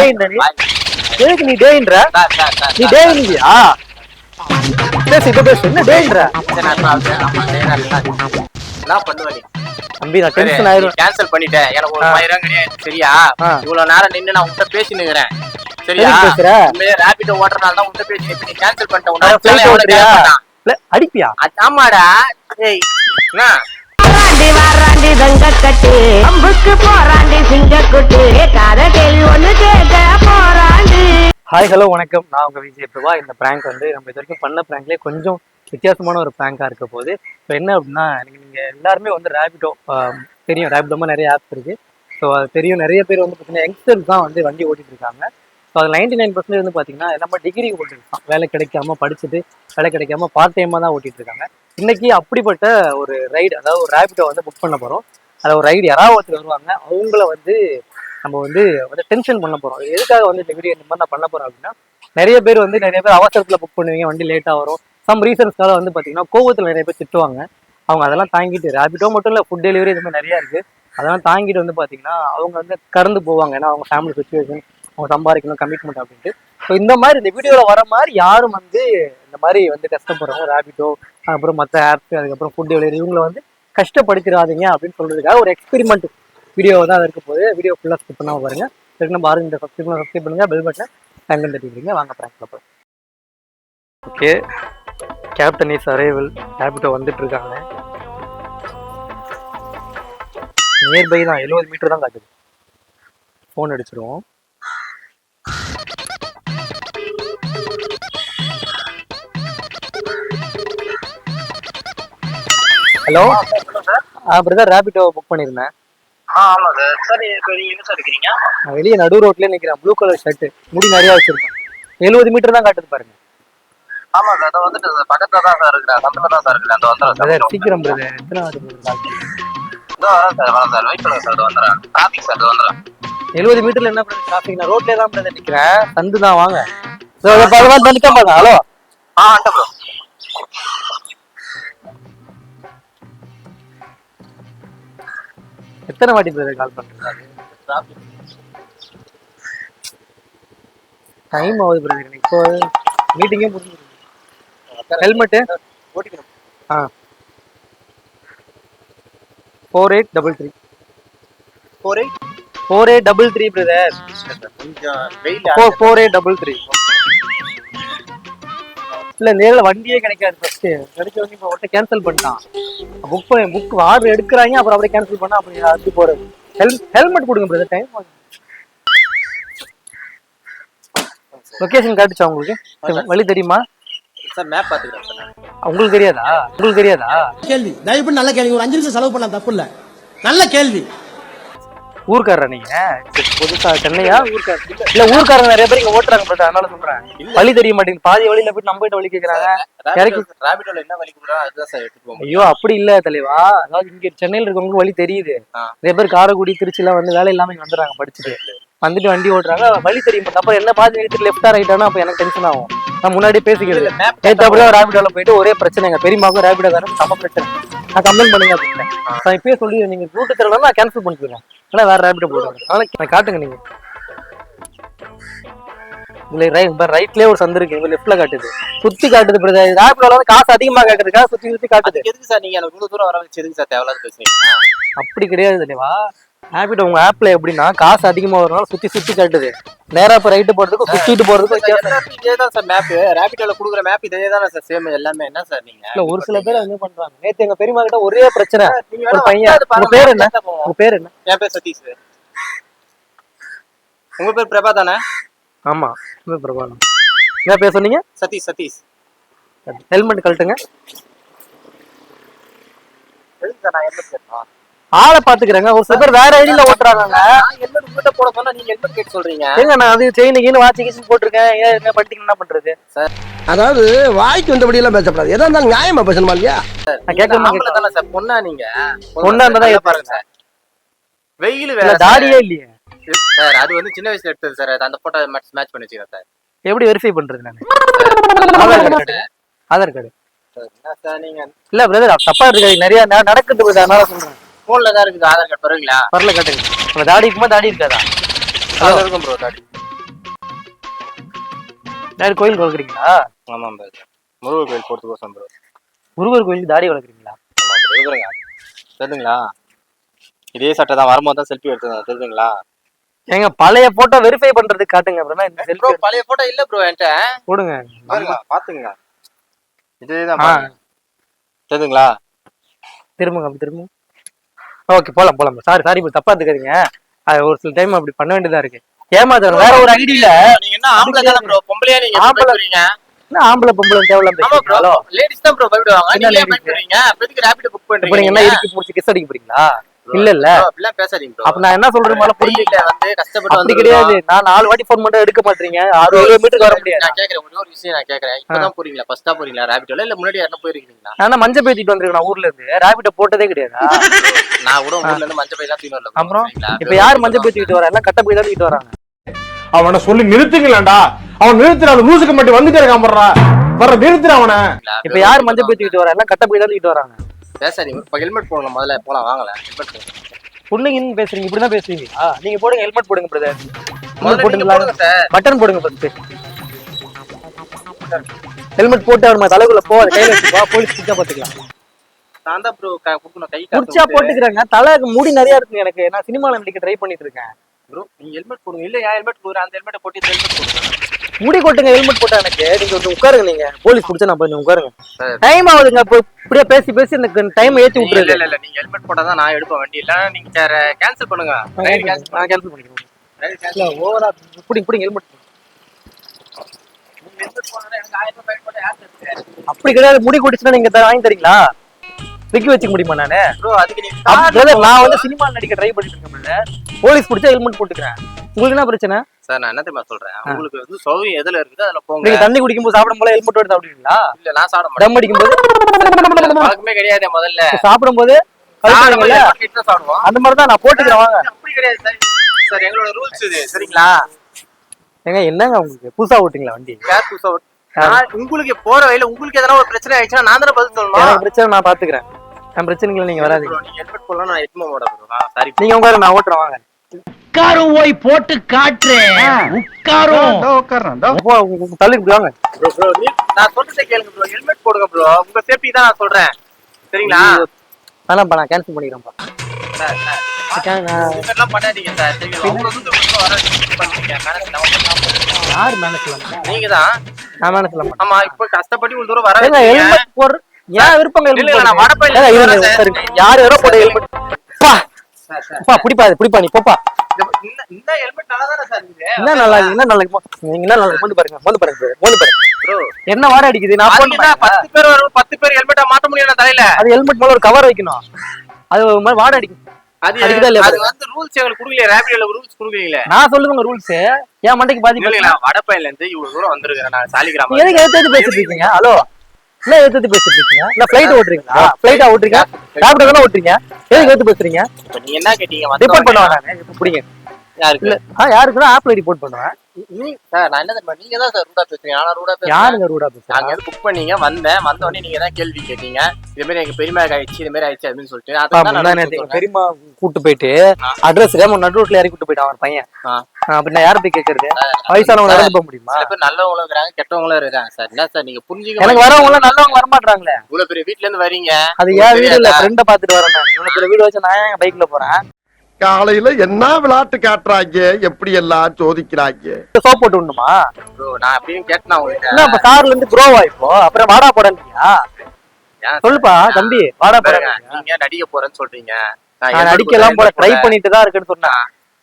டேயின்ற நீ? எதுக்கு நீ டேயின்ற? நீ டேயின்றியா? பேசு இப்ப பேசு. என்ன டேயின்ற? என்ன பண்ணுவ நீ? தம்பி நான் டென்ஷன் ஆயிரும். கேன்சல் பண்ணிட்டேன். எனக்கு ஒரு 1000 கிடையாது. சரியா? இவ்வளவு நேரம் நின்னு நான் உன்கிட்ட பேசினுக்கிறேன். சரியா? பேசுற? உண்மையிலே ரேபிடோ ஓட்டுறனால தான் உன்கிட்ட பேசி இப்ப நீ கேன்சல் பண்ணிட்ட. நான் ஃளைட் ஓட்டுறியா? அடிப்பியா? ஆமாடா. ஏய் என்ன? வாராண்டி தங்க கட்டு அம்புக்கு போராண்டி சிங்கக்குட்டி காத கேள்வி ஒண்ணு கேட்க போராண்டி. ஹாய் ஹலோ வணக்கம், நான் உங்க விஜய் பிரபா. இந்த பிராங்க் வந்து நம்ம இது வரைக்கும் பண்ண பிராங்க்லேயே கொஞ்சம் வித்தியாசமான ஒரு பிராங்காக இருக்க போது. இப்போ என்ன அப்படின்னா, எனக்கு நீங்கள் எல்லாருமே வந்து ரேபிடோ தெரியும். ரேபிடோமா நிறைய ஆப்ஸ் இருக்குது. ஸோ அது தெரியும். நிறைய பேர் வந்து பார்த்தீங்கன்னா யங்ஸ்டர்ஸ் தான் வந்து வண்டி ஓட்டிட்டு இருக்காங்க. ஸோ அது 99% வந்து பார்த்தீங்கன்னா எல்லாமே டிகிரி ஓட்டிருக்கான். வேலை கிடைக்காம படிச்சுட்டு வேலை கிடைக்காம பார்ட் டைமாக தான் ஓட்டிட்டு இருக்காங்க. இன்னைக்கு அப்படிப்பட்ட ஒரு ரைடு, அதாவது ஒரு ரேபிடோ வந்து புக் பண்ண போகிறோம். அதில் ஒரு ரைடு யாராவது ஒருத்தர் வருவாங்க. அவங்கள வந்து நம்ம வந்து டென்ஷன் பண்ண போகிறோம். எதுக்காக வந்து இந்த வீடியோ இந்த மாதிரி நான் பண்ண போகிறேன் அப்படின்னா, நிறைய பேர் அவசரத்தில் புக் பண்ணுவீங்க, வண்டி லேட்டாக வரும். சம் ரீசன்ஸ்க்காக வந்து பார்த்தீங்கன்னா கோவத்தில் நிறைய பேர் திட்டுவாங்க. அவங்க அதெல்லாம் தாங்கிட்டு, ரேபிடோ மட்டும் இல்லை, ஃபுட் டெலிவரி இது மாதிரி நிறையா இருக்குது. அதெல்லாம் தாங்கிட்டு வந்து பார்த்தீங்கன்னா அவங்க வந்து கடந்து போவாங்க. ஏன்னா அவங்க ஃபேமிலி சுச்சுவேஷன், அவங்க சம்பாதிக்கணும், கமிட்மெண்ட் அப்படின்ட்டு. ஸோ இந்த மாதிரி இந்த வீடியோவில் வர மாதிரி யாரும் வந்து இந்த மாதிரி வந்து கஷ்டப்படுறவங்க, ரேபிடோ அப்புறம் மற்ற ஆப்ஸ், அதுக்கப்புறம் ஃபுட் டெலிவரி, இவங்களை வந்து கஷ்டப்படுத்திடாதீங்க அப்படின்னு சொல்றதுக்காக ஒரு எக்ஸ்பெரிமெண்ட் வீடியோ தான் இருக்க போது. வீடியோ ஃபுல்லாக ஸ்கிப் பண்ணாமல் பாருங்க. சரி, நம்ம பாருங்க, இந்த சப்ஸ்கிரைப் பண்ணுங்க, பெல் பட்டனை டங்கன் தட்டிடுங்க. வாங்க பிராங்க்ல போய். Okay, captain is arrival. Rapido வந்துட்டு இருக்காங்க. நியர்பை தான், 70 மீட்டர் தான் காட்டுது. ஃபோன் அடிச்சிருவோம். ஹலோ பிரதர், ரேபிடோ புக் பண்ணியிருந்தேன். ஆமா சார். சரி, இப்போ நீங்க என்ன சார் இருக்கீங்க? நான் வெளியே நடு ரோட்லேயே நிற்கிறேன். ப்ளூ கலர் ஷர்ட், முடி நிறையா வச்சிருக்கேன். 70 மீட்டர் தான் காட்டுது பாருங்க. ஆமா சார், அதை வந்துட்டு பக்கத்துல தான் சார் இருக்கிறேன். சந்தல தான் சார் இருக்கிறேன். அந்த வந்துடுறேன். சீக்கிரம் பிரதர், எத்தனை வாட்டி வரேன் சார். வெயிட் பண்ணுங்க சார், அது வந்துடுறேன். டிராஃபிக் சார், அது வந்துடுறேன். 70 மீட்டர்ல என்ன பிரதர் டிராஃபிக்? நான் ரோட்லேயே தான் பிரதர் நிற்கிறேன். சந்து தான், வாங்க. நிற்க பாருங்க. Hello bro. எத்தனை வாட்டி பிரதர் கால் பண்றாரு? டைம் ஆகுது பிரதர். இப்போ மீட்டிங்கே முடிஞ்சிருக்கு. ஹெல்மெட்டு ஓட்டிக்கணும். 4833 48 4833 பிரதர். கொஞ்சம் வெயில் 4833. இல்ல, நேரில் வண்டியே கிடைக்காது. ஃபர்ஸ்ட் கிடைச்ச வண்டி இப்போ ஒருத்த கேன்சல் பண்ணிட்டான். புக் ஆர்டர் எடுக்கிறாங்க, அப்புறம் அப்படியே கேன்சல் பண்ணா அப்படி அது போறது. ஹெல்மெட் கொடுங்க பிரதர். டைம் லொகேஷன் காட்டுச்சா உங்களுக்கு? வழி தெரியுமா சார்? மேப் பாத்துக்கிறேன் சார். உங்களுக்கு தெரியாதா? கேள்வி தயவு பண்ணி நல்ல கேள்வி. ஒரு 5 நிமிஷம் செலவு பண்ணலாம், தப்பு இல்ல. நல்ல கேள்வி. ஊர்க்காரர் நீங்க? புதுசா சென்னையா? ஊர்க்காரர் இல்ல, ஊர்க்காரங்க நிறைய பேர் இங்க ஓட்டுறாங்க பிரதர். அதனால சொல்றேன். வழி தெரிய மாட்டேங்குது. பாதி வழியில போயிட்டு நம்ம கிட்ட வழி கேக்குறாங்க. ரேபிடோல என்ன வழி கொடுறா அதுதான் சார் எடுத்துட்டு போவோம். ஐயோ அப்படி இல்ல தலைவா. அதாவது இங்க சென்னையில இருக்கவங்களுக்கு வழி தெரியுது. நிறைய பேர் காரைக்குடி, திருச்சிலாம் வந்து வேலை இல்லாம இங்க வந்துடுறாங்க படிச்சுட்டு. வந்துட்டு வண்டி ஓட்டுறாங்க, வழி தெரியும். அப்புறம் என்ன பாதி எடுத்துட்டு லெஃப்டா ரைட்டானா அப்ப எனக்கு டென்ஷன் ஆகும். நான் முன்னாடியே பேசிக்கிறது. நேற்று அப்படியே ரேபிடோல போயிட்டு ஒரே பிரச்சனை. எங்க பெரியமாவுக்கும் ரேபிடோக்காரன் சம பிரச்சனை. நான் கம்ப்ளைண்ட் பண்ணுங்க அப்படின்னு நான் இப்பயே சொல்லி, நீங்க ரூட்டு தெரியலன்னா நான் கேன்சல் பண்ணிக்கிறேன். ஏன்னா வேற ரேபிடோ போடுறேன். அதனால காட்டுங்க நீங்க. இதுல ரைட்லயே ஒரு சந்து இருக்கு, லெஃப்ட்ல காட்டுது, சுத்தி காட்டுது பிரதர். ரேபிடோல வந்து காசு அதிகமா கேட்கறதுக்காக சுத்தி காட்டுது. எதுக்கு சார் நீங்க எனக்கு இவ்வளவு தூரம் வர வச்சு எதுக்கு சார் தேவையில்லாத பேசுறீங்க? அப்படி கிடையாது தலைவா. ரேபிடோ உங்க ஆப்ல எப்படின்னா காசு அதிகமா வரனால சுத்தி காட்டுது. நேரா இப்ப ரைட்டு போறதுக்கும் சுத்திட்டு போறதுக்கும் இதேதான் சார் மேப். ரேபிடோல குடுக்குற மேப் இதே தானே சார், சேம் எல்லாமே. என்ன சார் நீங்க? இல்ல, ஒரு சில பேர் என்ன பண்றாங்க. நேத்து எங்க பெரியமா கிட்ட ஒரே பிரச்சனை. ஒரு பையன், உங்க பேர் என்ன? என் பேர் சதீஷ். உங்க பேர் பிரபா தானே? ஆமா, பிரபா. என்ன பேர் சொன்னீங்க? சதீஷ். ஹெல்மெட் கழட்டுங்க. நான் என்ன பேர் ஆளை பாத்துக்கிறேங்க. ஒரு சில பேர் வேற ஐடியில ஓட்டுறாங்க. ஹெல்மெட் போட சொன்னா நீங்க ஹெல்மெட் கேட்டு சொல்றீங்க. ஏங்க நான் அது செயின் வாட்ச் போட்டிருக்கேன். என்ன பண்ணிட்டீங்க? என்ன பண்றது சார்? அதாவது வாய்க்கு வந்தபடி எல்லாம் பேசப்படாது. எதா இருந்தாலும் நியாயமா பேசணுமா இல்லையா? நான் கேட்கல சார். பொண்ணா நீங்க? பொண்ணா இருந்தா பாருங்க சார். வெயில் வேற, தாடியே இல்லையே சார். அது வந்து சின்ன வயசுல எடுத்தது சார். அந்த போட்டோ மேட்ச் பண்ணி வச்சுக்கிறேன் சார். எப்படி வெரிஃபை பண்றது? நான் ஆதார் கார்டு என்ன சார் நீங்க? இல்ல பிரதர், தப்பா இருக்காது. நிறைய நடக்குது பிரதர், அதனால சொல்றேன். போன்ல தான் இருக்குது ஆதார் கார்டு. பரவாயில்லையா? பரல காட்டுங்க. தாடி இருக்குமா? தாடி இருக்காதா? இருக்கும் ப்ரோ. தாடி யாரு கோயில் வளர்க்குறீங்களா? ஆமாம் ப்ரோ, முருகர் கோயில் போகிறதுக்கோசம் ப்ரோ. முருகர் கோயிலுக்கு தாடி வளர்க்குறீங்களா? ஆமாம் ப்ரோ, இருக்கிறேங்க. தெரியுதுங்களா? இதே சட்டை தான் வரும்போது தான் செல்ஃபி எடுத்தது, தெரியுதுங்களா? ஏங்க பழைய போட்டோ வெரிஃபை பண்றதுக்கு காட்டுங்க. அப்புறமா இந்த ப்ரோ செல்ஃபி பழைய போட்டோ இல்ல ப்ரோ என்கிட்ட. போடுங்க. பாருங்க, பாத்துங்க. இதேதான் பாருங்க. தெரியுதுங்களா? திரும்புங்க, அப்படி திரும்ப. ஓகே, போலாம். சாரி இப்போ தப்பா எடுத்துக்காதீங்க. அது ஒரு சில டைம் அப்படி பண்ண வேண்டியதா இருக்கு. ஏமாத்துறோம் வேற ஒரு ஐடியில. நீங்க என்ன ஆம்பளை தானே ப்ரோ, பொம்பளையா நீங்க பயப்படுறீங்க? என்ன ஆம்பளை பொம்பளை தேவலாம் பேசுறீங்களோ? லேடிஸ் தான் ப்ரோ பயப்படுவாங்க. என்ன நீங்க ladies? பயப்படுறீங்க? அப்பதுக்கு ரேபிட் புக் இப்போ நீங்க பண்றீங்க. என்ன இறுக்கி புடிச்சு கிஸ் அடிக்க போறீங்களா? இல்ல அப்படிலாம் பேசாதீங்க ப்ரோ. அப்ப நான் என்ன சொல்றேன் மேல புரிஞ்சுக்கிட்ட. வந்து கஷ்டப்பட்டு அப்படி வந்து கிடையாது. நான் 4 வாட்டி ஃபோன் பண்ணா எடுக்க மாட்டீங்க. 6 மீட்டருக்கு வர முடியாது. நான் கேக்குறேன், ஒரே ஒரு விஷயம் நான் கேக்குறேன். இப்பதான் போறீங்களா? ஃபர்ஸ்டா போறீங்களா ரேபிட்டோல, இல்ல முன்னாடி யாரா போயிருக்கீங்களா? நான் மஞ்ச பேத்திட்டு வந்திருக்கேன். நான் ஊர்ல இருந்து ரேபிட்ட போட்டதே கிடையாதா? நான் கூட ஊர்ல இருந்து மஞ்சள் பையெல்லாம் தூக்கிட்டு வரல bro. அப்புறம் சரிங்களா? இப்ப யார் மஞ்ச பேத்திட்டு வரா? எல்லாம் கட்ட போய் தான் தூக்கிட்டு வராங்க. அவனை சொல்லி நிறுத்துங்களேன்டா. அவன் நிறுத்துற அந்த லூசுக்கு மட்டும் வந்துட்டே இருக்கான் போடுறா. வர நிறுத்துற அவனை. இப்ப யார் மஞ்ச பேத்திட்டு வரா? எல்லாம் கட்ட போய் தான் தூக்கிட்டு வராங்க. பேசாதீங்க. இப்ப ஹெல்மெட் போடுங்க முதல்ல. போலாம் வாங்கல. ஹெல்மெட் போடுங்க. பொண்ணுங்கன்னு பேசுறீங்க, இப்படிதான் பேசுவீங்களா? நீங்க போடுங்க, ஹெல்மெட் போடுங்க பிரதர். முதல்ல நீங்க போடுங்க சார். பட்டன் போடுங்க ஃபர்ஸ்ட். ஹெல்மெட் போட்டு அவர் தலைக்குள்ள போ, கையில வச்சுப்பா, போலீஸ் பிடிச்சா பாத்துக்கலாம். நான் தான் ப்ரோ குடுக்கணும் கை புடிச்சா போட்டுக்கிறாங்க. தலைக்கு முடி நிறைய இருக்கு எனக்கு. நான் சினிமால நடிக்க ட்ரை பண்ணிட்டு இருக்கேன். ப்ரோ நீங்க ஹெல்மெட் போடுங்க. இல்ல யா ஹெல்மெட் போடுற, அந்த ஹெல்மெட்டை போட்டு ஹெல்மெட் போடுங்க. முடி கொட்டுங்க, ஹெல்மெட் போட்டா எனக்கு. நீங்க வந்து உட்காருங்க, நீங்க போலீஸ் பிடிச்சா நான் போய் உட்காருங்க. டைம் ஆகுதுங்க. இப்போ இப்படியே பேசி இந்த டைம் ஏத்தி விட்டுருது. இல்ல நீங்க ஹெல்மெட் போட்டா தான் நான் எடுப்பேன் வண்டி. இல்ல நீங்க கேன்சல் பண்ணுங்க. நான் கேன்சல் பண்ணிக்கிறேன். இல்ல ஓவரா புடிங்க ஹெல்மெட். ஹெல்மெட் போடுறதா எனக்கு 1000 ரூபாய் போட்டு யார் தருது? அப்படி கிடையாது. முடி கொட்டிச்சுன்னா நீங்க வாங்கி தரீங்களா? விக்கி வச்சுக்க முடியுமா நானு? ப்ரோ அதுக்கு நீங்க நான் வந்து சினிமா நடிக்க ட்ரை பண்ணிட்டு இருக்கேன். போலீஸ் பிடிச்சா ஹெல்மெட் போட்டுக்கிறேன். உங்களுக்கு என்ன பிரச்சனை? சார் நான் என்ன தெரியுமா சொல்றேன், உங்களுக்கு வந்து சௌகரியம் எதுல இருக்குது அதுல போங்க. நீங்க தண்ணி குடிக்கும்போது சாப்பிடும் போது ஹெல்மெட் போட்டு சாப்பிடுவீங்களா? இல்ல நான் சாப்பிட மாட்டேன். தம் அடிக்கும் போது பழக்கமே கிடையாது. முதல்ல சாப்பிடும் போது சாப்பிடுவோம். அந்த மாதிரி தான் நான் போட்டுக்கிறேன். வாங்க. அப்படி கிடையாது சார். சார் எங்களோட ரூல்ஸ் இது, சரிங்களா? ஏங்க என்னங்க உங்களுக்கு புதுசா ஓட்டுங்களா வண்டி? யார் புதுசா உங்களுக்கு போற வழியில உங்களுக்கு எதனா ஒரு பிரச்சனை ஆயிடுச்சுன்னா நான் தானே பதில் சொல்லணும். எனக்கு பிரச்சனை நான் பாத்துக்கிறேன். என் பிரச்சனைகளை நீங்க வராதீங்க. நீங்க ஹெல்மெட் போடலாம், நான் எட்டுமா போட ப்ரோ. சாரி நீங்க உட்காரு, நான் ஓட்டுறேன். வாங்க. உட்காரும் போய் போட்டு காட்டுறேன். உட்காரும் தள்ளி வாங்க. ப்ரோ நான் சொல்றதை கேளுங்க ப்ரோ. ஹெல்மெட் போடுங்க ப்ரோ. உங்க சேஃப்டி தான் நான் சொல்றேன், சரிங்களா? வேணாம்ப்பா, நான் கேன்சல் பண்ணிக்கிறேன்ப்பா. சார் இதெல்லாம் பண்ணாதீங்க சார், சரிங்களா? உங்க வந்து வர பண்ணுங்க. யார் மேனேஜ் பண்ண? நீங்க தான். நான் மேனேஜ் பண்ண மாட்டேன். ஆமா, இப்ப கஷ்டப்பட்டு இவ்வளவு தூரம் வர ஹெல்மெட் போடுற ஏன் விருப்பங்க? நான் வடப்பையில யார் யாரோ போட ஹெல்மெட் பா பிடிப்பா நீ போப்பா. இந்த ஹெல்மெட் நல்லா தானே சார் இருக்கு? என்ன நல்லா நீங்க என்ன நல்லா மோந்து பாருங்க ப்ரோ. என்ன வாட அடிக்குது? நான் போடுறேன். 10 பேர் வரும், 10 பேர் ஹெல்மெட்டா மாட்ட முடியும் தலையில. அது ஹெல்மெட் மேல ஒரு கவர் வைக்கணும். அது ஒரு மாதிரி வாட அடிக்கும். அது வந்து ரூல்ஸ் எங்களுக்கு குடுக்கல. ரேபிட்ல ரூல்ஸ் குடுக்கலீங்களே. நான் சொல்லுங்க ரூல்ஸ். ஏன் மண்டைக்கு பாதி இல்ல வடப்பையில இருந்து இவ்வளவு தூரம் வந்திருக்கேன் நான் சாலிகிராமம். எதுக்கு எடுத்து பேசிட்டு இருக்கீங்க? ஹலோ இல்ல எடுத்து பேசிட்டு இருக்கீங்க? இல்ல ஃளைட் ஓட்டுறீங்களா? ஃளைட்டா ஓட்டுறீங்க? ராபிடோ தான ஓட்டுறீங்க? எதுக்கு எடுத்து பேசுறீங்க? இப்ப நீங்க என்ன கேட்டீங்க? ரிப்போர்ட் பண்ணுவாங்க. நான் இப்ப புடிங்க. யாருக்கு? இல்ல யாருக்கு ஆப்ல ரிப்போர்ட் பண்ணுவேன். சார் நான் என்ன தெரியுமா, நீங்க தான் சார் ரூடா பேசுறீங்க. ஆனா ரூடா பேசுறேன். யாருங்க ரூடா பேசுறாங்க? நாங்க வந்து புக் பண்ணீங்க, வந்த உடனே நீங்க தான் கேள்வி கேட்டீங்க. இதே மாதிரி எங்க பெரியமா ஆயிடுச்சு, இதே மாதிரி ஆயிடுச்சு அப்படின்னு சொல்லிட்டு அதான் பெரியமா கூட்டு போயிட்டு அட்ரஸ் நடு ரோட்ல இறக்கி கூட்டு போயிட்டான் அவன் பையன். அப்படி நான் யாரை போய் கேட்கறது? வயசானவங்க நடந்து போக முடியுமா? சில பேர் நல்லவங்களும் இருக்கிறாங்க, கெட்டவங்களும் இருக்காங்க சார். என்ன சார் நீங்க புரிஞ்சுக்க? எனக்கு வரவங்க எல்லாம் நல்லவங்க வரமாட்டாங்களே. இவ்வளவு பெரிய வீட்டுல இருந்து வரீங்க. அது ஏன் வீடு இல்ல, ஃப்ரெண்ட பாத்துட்டு வரேன். நான் இவ்வளவு பெரிய வீடு வச்சு நான் ஏன் பைக்ல போறேன்? காலையில என்ன விளையாட்டு காட்டுறாங்க, எப்படி எல்லாம் சோதிக்கிறாங்க. சோப் போட்டு விடணுமா? நான் அப்படின்னு கேட்டேன் உங்களுக்கு. என்ன இப்ப கார்ல இருந்து ப்ரோவா இப்போ அப்புறம் வாடா போடலையா? சொல்லுப்பா தம்பி, வாடா போறேன். நீங்க நடிக்க போறேன்னு சொல்றீங்க. நான் நடிக்கலாம் போற ட்ரை பண்ணிட்டு தான் இருக்குன்னு சொன்னா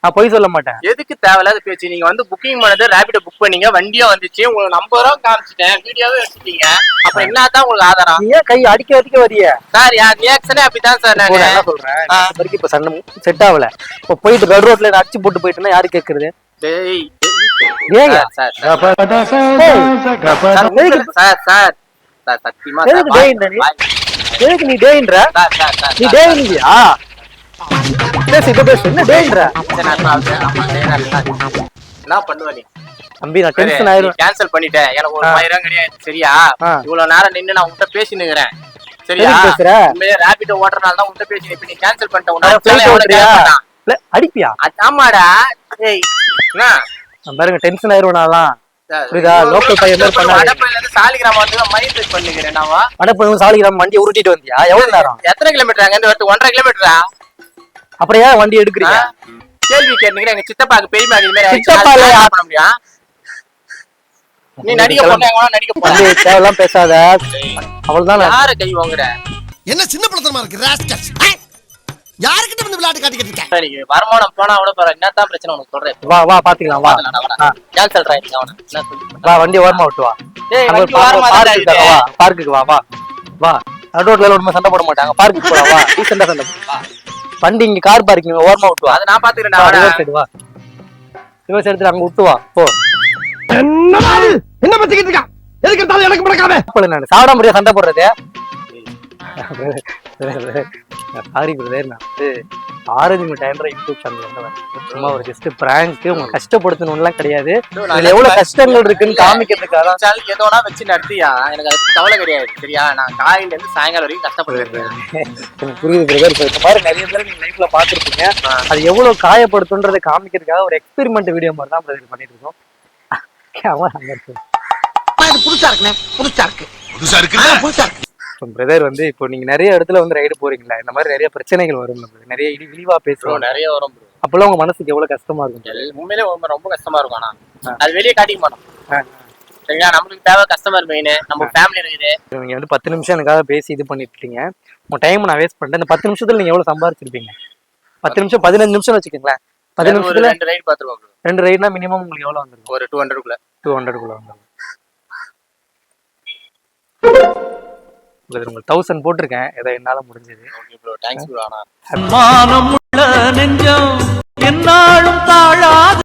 நான் போய் சொல்ல மாட்டேன். எதுக்கு தேவையில்லாத பேச்சு? நீங்க வந்து புக்கிங் பண்ணது ரேபிடோ புக் பண்ணீங்க, வண்டியா வந்துச்சு, உங்களுக்கு நம்பரும் காமிச்சிட்டேன், வீடியோவே எடுத்துட்டீங்க. அப்ப என்னதான் உங்களுக்கு ஆதாரம்? ஏன் கை அடிக்க வரிய சார்? யார் ரியாக்ஷனே அப்படிதான் சார். நான் என்ன சொல்றேன், இப்ப சண்டை செட் ஆகல. இப்ப போயிட்டு பெட் ரோட்ல அடிச்சு போட்டு போயிட்டுன்னா யாரு கேக்குறது? டேய் ஏங்க சார் சத்தியமா எதுக்கு நீ டேன்ற? நீ டேங்கியா? பேசு இப்ப பேசு. என்ன டேன்ற? என்ன பண்ணுவ நீ? தம்பி நான் டென்ஷன் ஆயிரும். கேன்சல் பண்ணிட்டேன். எனக்கு ஒரு 1000 கிடையாது, சரியா? இவ்வளவு நேரம் நின்னு நான் உன்கிட்ட பேசினுக்கிறேன், சரியா? ரேபிடோ ஓட்டுறனால தான் உன்கிட்ட பேசி. இப்ப நீ கேன்சல் பண்ணிட்ட. அடிப்பியா? ஆமாடா. ஏய் என்ன பாருங்க, டென்ஷன் ஆயிரும். நான் புரியுதா? லோக்கல் பையன் மாதிரி பண்ணாரு. வடபழனில இருந்து சாலிகிராமம் வந்து மைண்ட் ட்ரெஸ் பண்ணிக்கிறேன் நான். வடபழனி சாலிகிராமம் வண்டியை உருட்டிட்டு வந்தியா? எவ்வளவு நேரம்? எத்தனை கிலோமீட்டர் அங்க இருந்து 1.5 கிலோமீட்டரா? அப்புறம் ஏன் வண்டி எடுக்கிறீங்க? கேள்வி கேட்டீங்க. எங்க சித்தப்பாக்கு பெரியமா இது மாதிரி சித்தப்பா இல்லையா? பண்ண முடியும். நீ நடிக்க போறேங்க, நடிக்க போறேன். தேவலாம் பேசாத. அவள்தான் யார கை வாங்குற? என்ன சின்ன பழத்தனமா இருக்கு ராஸ்கல். யார்கிட்ட வந்து விளையாட்டு காட்டிக்கிட்டு இருக்க? நீ வருமானம் போனா கூட பரவாயில்ல. என்னதான் பிரச்சனை உனக்கு சொல்றேன். வா வா பாத்துக்கலாம் வா. கேன்சல் ரைட் அவன. என்ன சொல்லு? வா வண்டி ஓரமா விட்டு வா. டேய் வண்டி ஓரமா பார்க்குக்கு வா. பார்க்குக்கு வா வா. வா. ரோட்ல ஒண்ணுமே சண்டை போட மாட்டாங்க. பார்க்குக்கு போடா வா. டீசன்ட்டா சண்டை போடா. வண்டி இங்க கார் பார்க்கிங் ஓரமா விட்டு வா. அத நான் பாத்துக்கிறேன். நான் ரிவர்ஸ் சைடு வா. ரிவர்ஸ் எடுத்து அங்க விட்டு வா. போ. என்ன பத்திக்கிட்டு இருக்கா? எதுக்கு எடுத்தாலும் எனக்கு படக்காம. நான் சாப்பிட முடியாது சண்டை போடுறது. சாரி பிரதர், நான் வந்து ஆரஞ்சு மிட்டாய்ன்ற யூடியூப் சேனல் வந்து வரேன். சும்மா ஒரு ஜஸ்ட் பிராங்க். உங்க கஷ்டப்படுத்தணும்லாம் கிடையாது. இதுல எவ்வளவு கஷ்டங்கள் இருக்குன்னு காமிக்கிறதுக்காக சேனல் ஏதோனா வச்சு நடத்தியா. எனக்கு அது கவலை கிடையாது. சரியா? நான் காலையில இருந்து சாயங்காலம் வரைக்கும் கஷ்டப்படுறேன். எனக்கு புரியுது பிரதர். இந்த மாதிரி நிறைய பேர் நீங்க லைஃப்ல பாத்துருப்பீங்க. அது எவ்வளவு காயப்படுத்துன்றதை காமிக்கிறதுக்காக ஒரு எக்ஸ்பெரிமெண்ட் வீடியோ மாதிரி தான் பிரதர் பண்ணிட்டு இருக்கோம். புதுசா இருக்குண்ணே. புதுசா இருக்கு. புதுசா இருக்கு. பிரதர் வந்து இப்போ நீங்க நிறைய இடத்துல வந்து ரைடு போறீங்களா? இந்த மாதிரி நிறைய பிரச்சனைகள் வரும். நிறைய இழிவா பேசுறோம். நிறைய வரும். அப்பெல்லாம் உங்க மனசுக்கு எவ்வளவு கஷ்டமா இருக்கும்? உண்மையிலே ரொம்ப கஷ்டமா இருக்கும். ஆனா அது வெளியே காட்டிக்க மாட்டோம். சரியா? நம்மளுக்கு தேவை கஸ்டமர் மெயின். நம்ம ஃபேமிலி இருக்குது. நீங்க வந்து 10 நிமிஷம் எனக்காக பேசி இது பண்ணிட்டு இருக்கீங்க. உங்க டைம் நான் வேஸ்ட் பண்ணிட்டேன். இந்த 10 நிமிஷத்துல நீங்க எவ்வளவு சம்பாதிச்சிருப்பீங்க? 10 நிமிஷம் 15 நிமிஷம் வச்சுக்கோங்களேன். 10 நிமிஷத்துல 2 ரைடு பாத்துருவோம். 2 ரைட்னா மினிமம் உங்களுக்கு எவ்வளவு வந்துருக்கும்? ஒரு 200 குள்ள வந்துரும். உங்களுக்கு 1000 போட்டிருக்கேன். ஏதோ என்னால முடிஞ்சது. Okay bro, thanks bro. ஆனா மானம் உள்ள நெஞ்சம் என்னாலும் தாழாது.